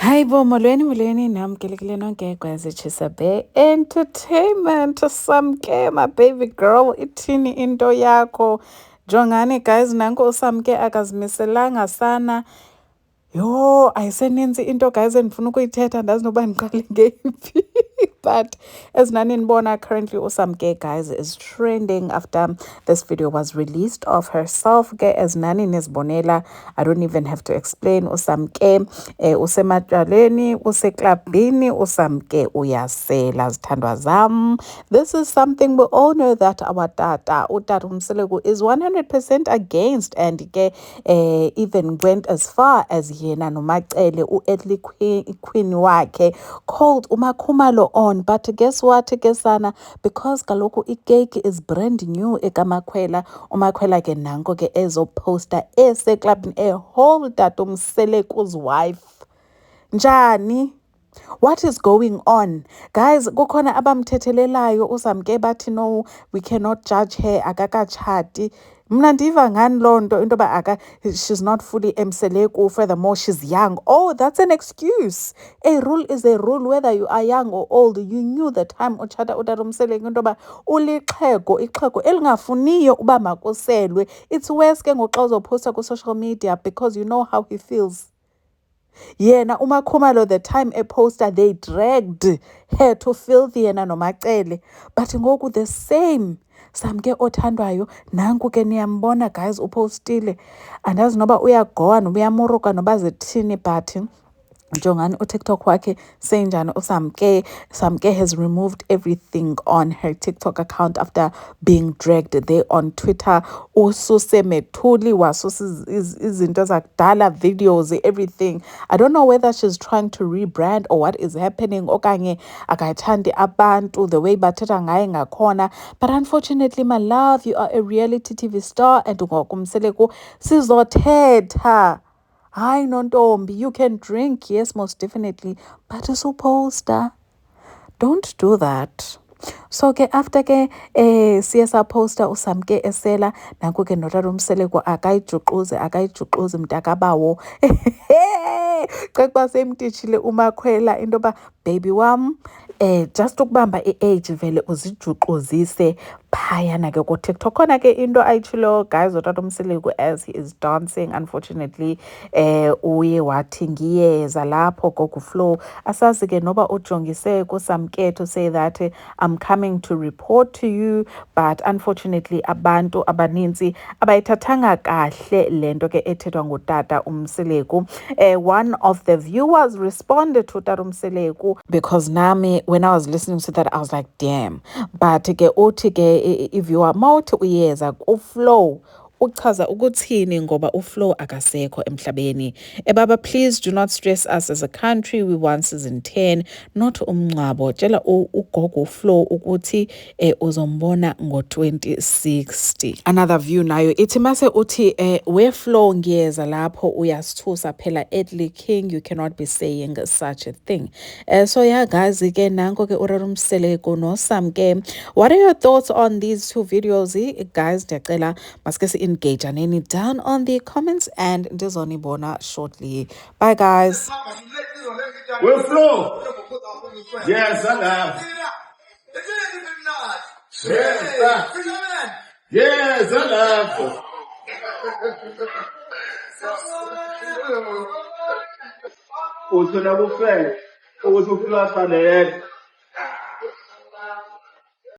Hi bo, molweni namkelekile nonke kweziChisabe Entertainment. Samke my baby girl, ithini into yakho? Jongani guys, nanku uSamke akazimiselanga sana. Yho, ayiseninzi into guys endifuna ukuyithetha, andazi noba ndiqale ngeyiphi. But as nani nibona, currently uSamke guys is trending after this video was released of herself. Ke as nani nizibonela, I don't even have to explain. uSamke usematywaleni, useklabhini, uSamke uyasela zithandwa zam. This is something we all know that our utata uMseleku is 100% against, and ke even went as far as yena noMacele u-earthly queen wakhe called uMakhumalo on. But guess what ke sana, because kaloku icake is brand new ekamakhwela, uMakhwela ke nanko ke ezoposta eseklabhini hold that uMseleku's wife. Njani? What is going on? Guys, kukhona abamthethelelayo uSamke bathi no, we cannot judge her, akakatshati. Mna ndiva ngani loo nto into yoba she's not fully Mseleku, furthermore she's young. Oh, that's an excuse. A rule is a rule, whether you are young or old. You knew the time utshata utata uMseleku into yoba ulixhego, ixhego elingafuniyo uba makuselwe. It's worse ke ngoku xa uzophosta ku-social media because you know how he feels. Yena uMakhumalo, the time a poster they dragged her to filthy yena noMacele, but ngoku the same Samke othandwayo nanku ke niyambona guys upostile, andazi noba uyagowa noba uyamuruka noba zithini, but jongani uTikTok wakhe senjani uSamke. Samke has removed everything on her TikTok account after being dragged there on Twitter. Ususe methuli, wasusa izinto zakudala, videos, everything. I don't know whether she's trying to rebrand or what is happening, okanye akayithandi abantu the way bathetha ngaye ngakhona. But unfortunately, my love, you are a reality TV star, and ngoku Mseleku sizothetha. Hi nontombi, you can drink, yes, most definitely, but usuposta. Don't do that. So ke after ke siye saposta uSamke esela, nanku ke notata uMseleku akayijuquze mntakabawo. Cekuba semtishile uMakhwela into yoba baby wam just ukubamba i-age vele uzijuquzise phayana ke kuTikTok. Khona ke into ayitshilo guys utata uMseleku as he is dancing, unfortunately uye wathi ngiyeza lapho gogo Flow, asazi ke noba ujongise kuSamke to say that I'm coming to report to you, but unfortunately abantu abaninzi abayithathanga kahle lento ke ethethwa ngutata uMseleku. One of the viewers responded to Tata Mseleku, because nami when I was listening to that I was like damn, but ke uthi ke if you are mawuthi uyeza uFlow uchaza ukuthini ngoba uFlow akasekho emhlabeni. Baba, please do not stress us as a country. We want season 10, not umncwabo. Tshela ugogo uFlow ukuthi uzombona ngo-2060. Another view nayo ithi mase uthi we Flow ngiyeza lapho uyasithusa phela earthly king, you cannot be saying such a thing. So yeah guys, ke nanko ke urara uMseleku noSamke. What are your thoughts on these two videos? Guys, ndiyacela maske si-engage aneni down on the comments, and ndizonibona shortly. Bye guys. We Flow. Yes, I have. Yes, I have. Uthola kufela ukuthi uFlow afanele